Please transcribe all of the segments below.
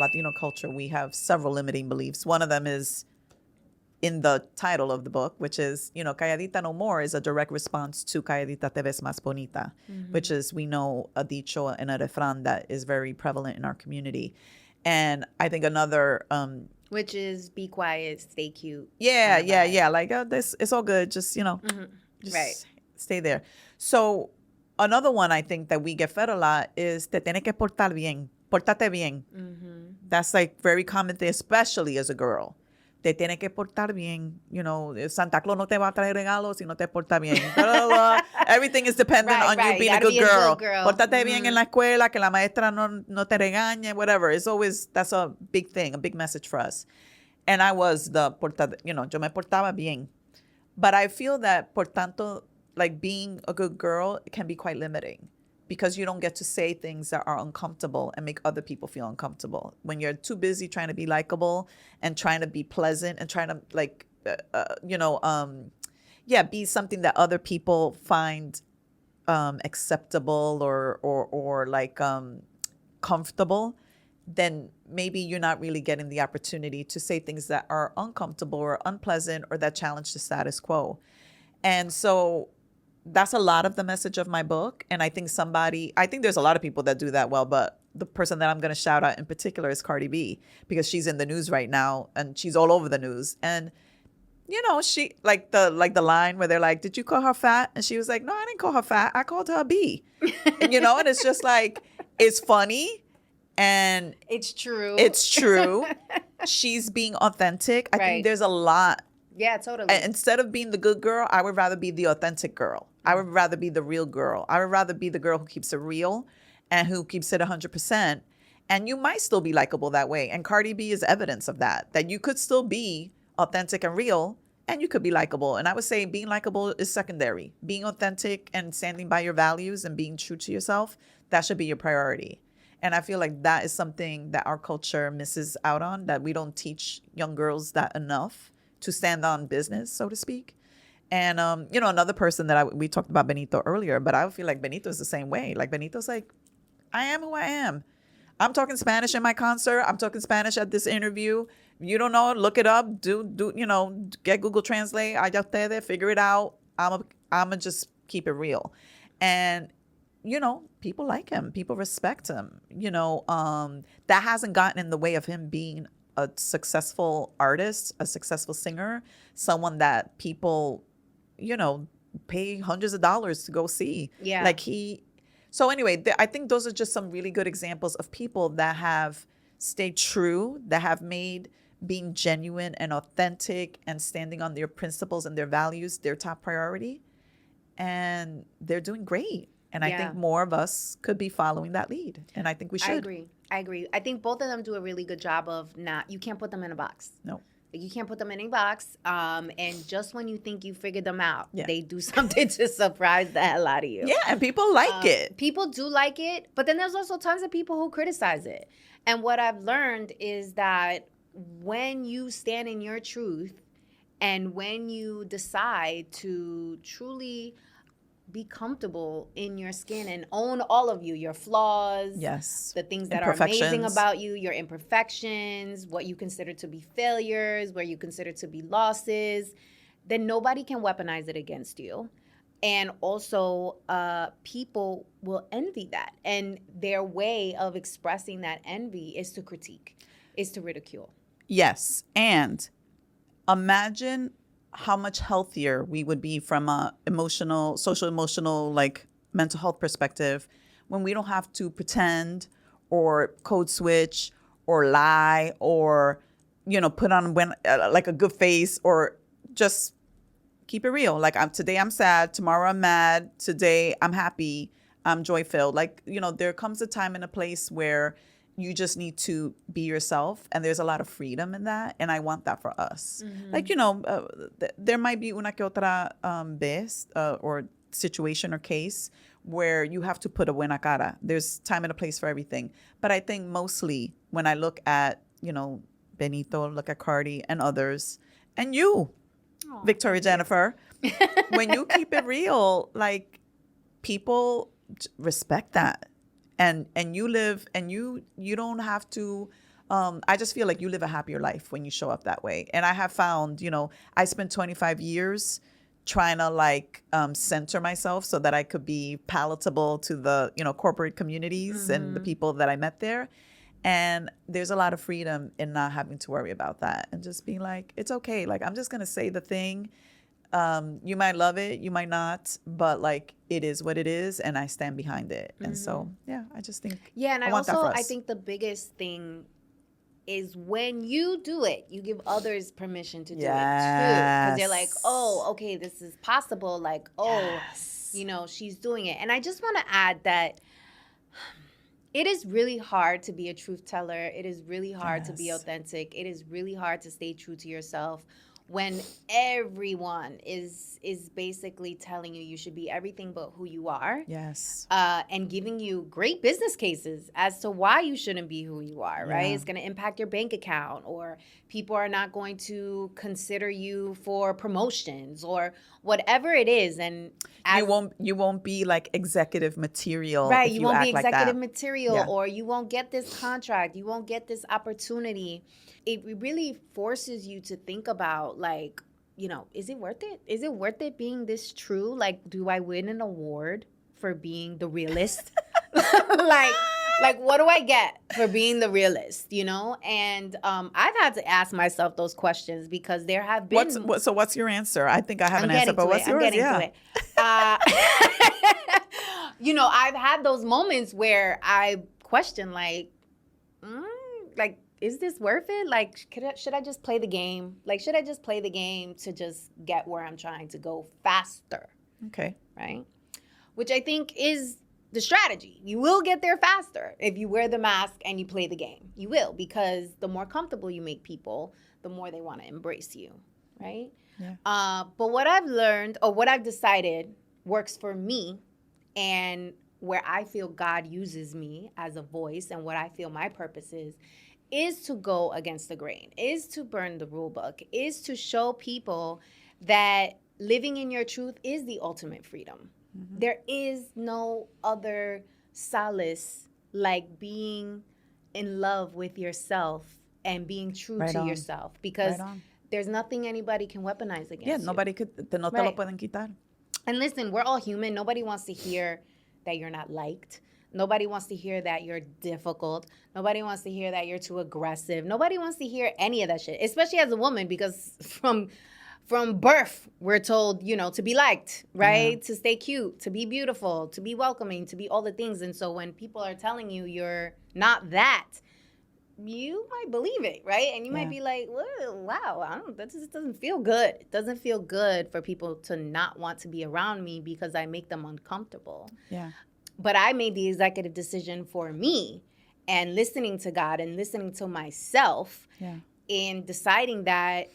Latino culture, we have several limiting beliefs. One of them is in the title of the book, which is, calladita no more is a direct response to calladita te ves más bonita, which is, we know, a dicho and a refrán that is very prevalent in our community. And I think another... which is be quiet, stay cute. Yeah. Like, this, it's all good. Just, just right. Stay there. So another one I think that we get fed a lot is te tienes que portar bien. Pórtate bien. That's like very common thing, especially as a girl. Te tienes que portar bien. Santa Claus no te va a traer regalos si no te porta bien. Everything is dependent on you being a good girl. Pórtate bien en la escuela, que la maestra no te regañe, whatever. It's always, that's a big thing, a big message for us. And I was the yo me portaba bien. But I feel that, por tanto, like being a good girl can be quite limiting, because you don't get to say things that are uncomfortable and make other people feel uncomfortable. When you're too busy trying to be likable and trying to be pleasant and trying to be something that other people find acceptable or like comfortable, then maybe you're not really getting the opportunity to say things that are uncomfortable or unpleasant or that challenge the status quo. And so that's a lot of the message of my book. And I think there's a lot of people that do that well, but the person that I'm going to shout out in particular is Cardi B, because she's in the news right now and she's all over the news. And, she like the line where they're like, did you call her fat? And she was like, no, I didn't call her fat. I called her a B. And, and it's just like, it's funny. And it's true. She's being authentic. I think there's a lot. Yeah, totally. Instead of being the good girl, I would rather be the authentic girl. I would rather be the real girl. I would rather be the girl who keeps it real and who keeps it 100%. And you might still be likable that way. And Cardi B is evidence of that you could still be authentic and real, and you could be likable. And I would say being likable is secondary. Being authentic and standing by your values and being true to yourself, that should be your priority. And I feel like that is something that our culture misses out on, that we don't teach young girls that enough to stand on business, so to speak. And, another person that we talked about Benito earlier, but I feel like Benito is the same way. Like, Benito's like, I am who I am. I'm talking Spanish in my concert. I'm talking Spanish at this interview. You don't know, look it up. Get Google Translate. Allá ustedes, figure it out. I'm just keep it real. And, people like him. People respect him. That hasn't gotten in the way of him being a successful artist, a successful singer, someone that people, pay hundreds of dollars to go see. Yeah. So anyway, I think those are just some really good examples of people that have stayed true, that have made being genuine and authentic and standing on their principles and their values their top priority. And they're doing great. And I think more of us could be following that lead. And I think we should. I agree. I think both of them do a really good job of you can't put them in a box. No. You can't put them in a box. And just when you think you figured them out, they do something to surprise the hell out of you. Yeah, and people like it. People do like it. But then there's also tons of people who criticize it. And what I've learned is that when you stand in your truth and when you decide to truly be comfortable in your skin and own all of you, your flaws, the things that are amazing about you, your imperfections, what you consider to be failures, where you consider to be losses, then nobody can weaponize it against you. And also, people will envy that. And their way of expressing that envy is to critique, is to ridicule. Yes. And imagine how much healthier we would be from a social emotional, like mental health perspective, when we don't have to pretend or code switch or lie or, put on like a good face, or just keep it real. Like, today I'm sad, tomorrow I'm mad, today I'm happy, I'm joy-filled. Like, there comes a time and a place where you just need to be yourself, and there's a lot of freedom in that, and I want that for us. Mm-hmm. Like, there might be una que otra vez or situation or case where you have to put a buena cara. There's time and a place for everything. But I think mostly when I look at, Benito, look at Cardi and others, and you, Aww, Victoria Jennifer, when you keep it real, like, people respect that. And you live, and you don't have to I just feel like you live a happier life when you show up that way. And I have found, I spent 25 years trying to like center myself so that I could be palatable to the, corporate communities and the people that I met there. And there's a lot of freedom in not having to worry about that and just being like, it's okay. Like, I'm just going to say the thing. You might love it, you might not, but like it is what it is, and I stand behind it. And so, yeah, I just think, Yeah, and I want that for us. I think the biggest thing is when you do it, you give others permission to do it too. Because they're like, oh, okay, this is possible. Like, oh, she's doing it. And I just want to add that it is really hard to be a truth teller. It is really hard to be authentic. It is really hard to stay true to yourself when everyone is basically telling you should be everything but who you are. Yes. And giving you great business cases as to why you shouldn't be who you are, right? Yeah. It's going to impact your bank account, or people are not going to consider you for promotions or whatever it is. And you won't be like executive material. Right, if you won't act be like executive that. material, Yeah. or you won't get this contract, you won't get this opportunity. It really forces you to think about, like, is it worth it? Is it worth it being this true? Like, do I win an award for being the realist? like what do I get for being the realist, And I've had to ask myself those questions because there have been... So what's your answer? I think I have an answer, but what's yours? I'm getting to it. I've had those moments where I question, like, is this worth it? Like, should I just play the game? Like, should I just play the game to just get where I'm trying to go faster? Okay. Right? Which I think is the strategy. You will get there faster if you wear the mask and you play the game. You will, because the more comfortable you make people, the more they want to embrace you, right? Yeah. But what I've learned, or what I've decided works for me, and where I feel God uses me as a voice and what I feel my purpose is to go against the grain, is to burn the rule book, is to show people that living in your truth is the ultimate freedom. Mm-hmm. There is no other solace like being in love with yourself and being true to yourself, because there's nothing anybody can weaponize against you. Nobody could, no te lo pueden quitar. And listen, we're all human. Nobody wants to hear that you're not liked. Nobody wants to hear that you're difficult. Nobody wants to hear that you're too aggressive. Nobody wants to hear any of that shit, especially as a woman, because from birth, we're told, to be liked, right? Yeah. To stay cute, to be beautiful, to be welcoming, to be all the things. And so when people are telling you you're not that, you might believe it, right? And you might be like, wow, that just doesn't feel good. It doesn't feel good for people to not want to be around me because I make them uncomfortable. Yeah. But I made the executive decision for me, and listening to God and listening to myself, and deciding that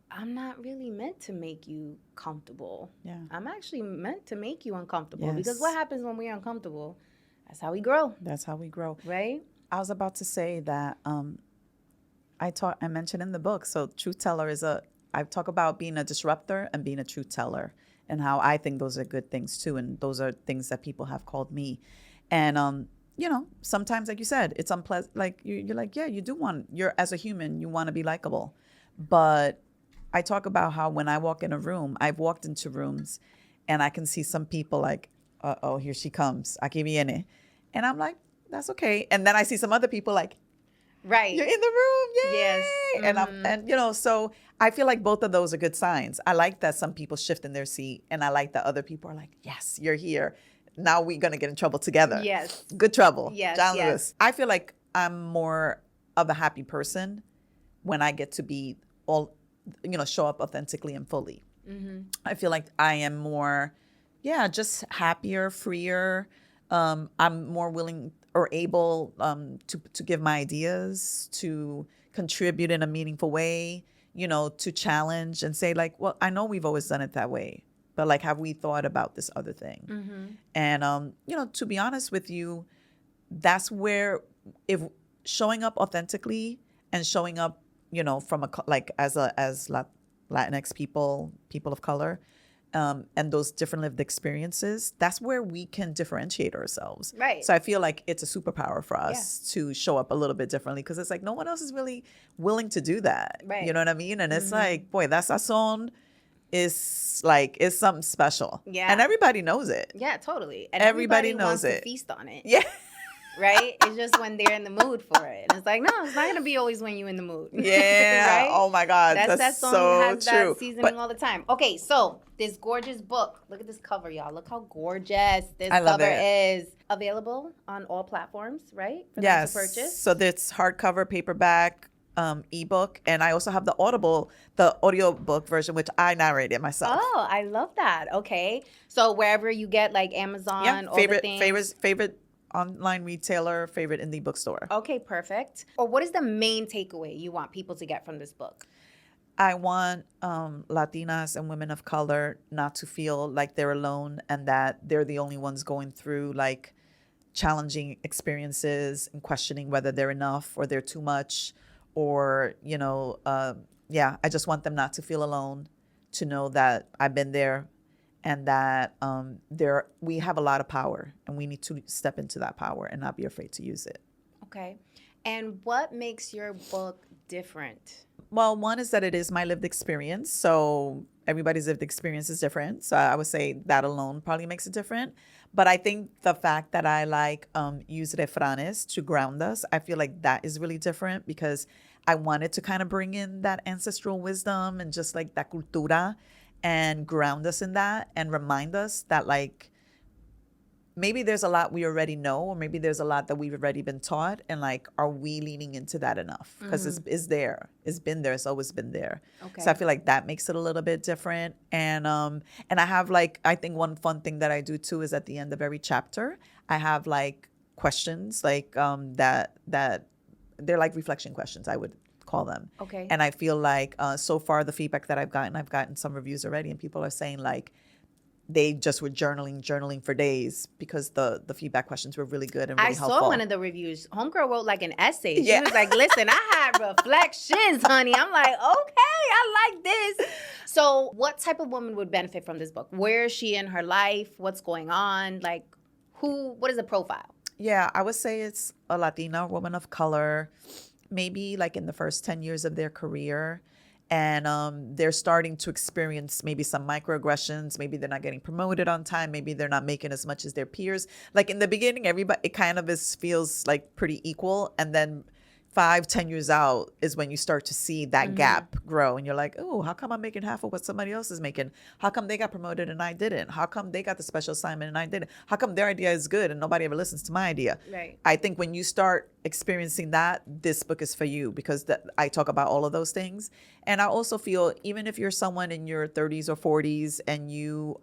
I'm not really meant to make you comfortable. Yeah. I'm actually meant to make you uncomfortable. Yes. Because what happens when we're uncomfortable? That's how we grow. That's how we grow. Right? I was about to say that I mentioned in the book, so truth teller I talk about being a disruptor and being a truth teller, and how I think those are good things too. And those are things that people have called me. And, sometimes, like you said, it's unpleasant. Like you're like, you're as a human, you want to be likable. But I talk about how when I walk in a room, I've walked into rooms and I can see some people like, uh-oh, here she comes. Aquí viene. And I'm like, that's okay. And then I see some other people like, right, you're in the room, yay! Yes. Mm-hmm. And so I feel like both of those are good signs. I like that some people shift in their seat, and I like that other people are like, yes, you're here. Now we're gonna get in trouble together. Yes, good trouble. Yes, John Lewis. I feel like I'm more of a happy person when I get to be show up authentically and fully. Mm-hmm. I feel like I am more, just happier, freer. I'm more willing or able to give my ideas, to contribute in a meaningful way, to challenge and say like, well, I know we've always done it that way, but like, have we thought about this other thing? Mm-hmm. And, to be honest with you, that's where, if showing up authentically and showing up, from as Latinx people of color, and those different lived experiences, that's where we can differentiate ourselves. Right. So I feel like it's a superpower for us to show up a little bit differently, because it's like no one else is really willing to do that. Right. You know what I mean? And it's like, boy, that sazon is like, it's something special. Yeah. And everybody knows it. Yeah, totally. And Everybody everybody wants knows to it. feast on it. Yeah. Right? It's just when they're in the mood for it. And it's like, no, it's not going to be always when you're in the mood. Yeah. Right? Oh my God. That's song so has true. that seasoning But all the time. Okay, so this gorgeous book. Look at this cover, y'all. Look how gorgeous this I love cover it. is. Available on all platforms, right? For them yes. to purchase. So that's hardcover, paperback, ebook, and I also have the audiobook version, which I narrated myself. Oh, I love that. Okay. So wherever you get like Amazon, all the things. Favorite online retailer, favorite indie bookstore. Okay, perfect. Or what is the main takeaway you want people to get from this book? I want Latinas and women of color not to feel like they're alone and that they're the only ones going through like challenging experiences and questioning whether they're enough or they're too much, or, you know, I just want them not to feel alone, to know that I've been there, and that we have a lot of power, and we need to step into that power and not be afraid to use it. Okay. And what makes your book different? Well, one is that it is my lived experience. So everybody's lived experience is different. So I would say that alone probably makes it different. But I think the fact that I like use refranes to ground us, I feel like that is really different, because I wanted to kind of bring in that ancestral wisdom and just like that cultura and ground us in that and remind us that like maybe there's a lot we already know, or maybe there's a lot that we've already been taught, and like, are we leaning into that enough? Because it's there, it's been there, it's always been there. Okay. So I feel like that makes it a little bit different. And I have like, I think one fun thing that I do too is at the end of every chapter, I have like questions like that they're like reflection questions, I would call them. Okay. And I feel like so far the feedback that I've gotten some reviews already, and people are saying like, they just were journaling for days because the feedback questions were really good and really helpful. I saw one of the reviews. Homegirl wrote like an essay. She was like, listen, I had reflections, honey. I'm like, okay, I like this. So what type of woman would benefit from this book? Where is she in her life? What's going on? Like, what is the profile? Yeah, I would say it's a Latina woman of color, maybe like in the first 10 years of their career. And they're starting to experience maybe some microaggressions. Maybe they're not getting promoted on time. Maybe they're not making as much as their peers. Like in the beginning, everybody, it kind of feels like pretty equal. And then 5-10 years out is when you start to see that gap grow, and you're like, oh, how come I'm making half of what somebody else is making? How come they got promoted and I didn't? How come they got the special assignment and I didn't? How come their idea is good and nobody ever listens to my idea? Right. I think when you start experiencing that, this book is for you, because I talk about all of those things. And I also feel, even if you're someone in your 30s or 40s and you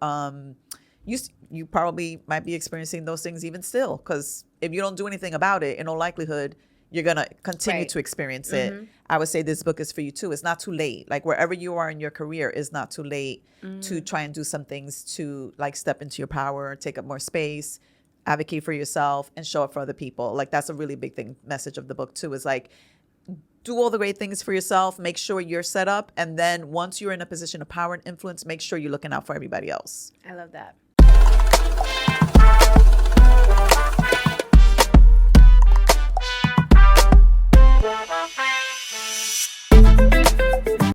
probably might be experiencing those things even still, because if you don't do anything about it, in all likelihood, you're going to continue to experience it. I would say this book is for you too. It's not too late. Like wherever you are in your career, it's not too late to try and do some things to like step into your power, take up more space, advocate for yourself, and show up for other people. Like that's a really big message of the book too, is like, do all the great things for yourself, make sure you're set up. And then once you're in a position of power and influence, make sure you're looking out for everybody else. I love that.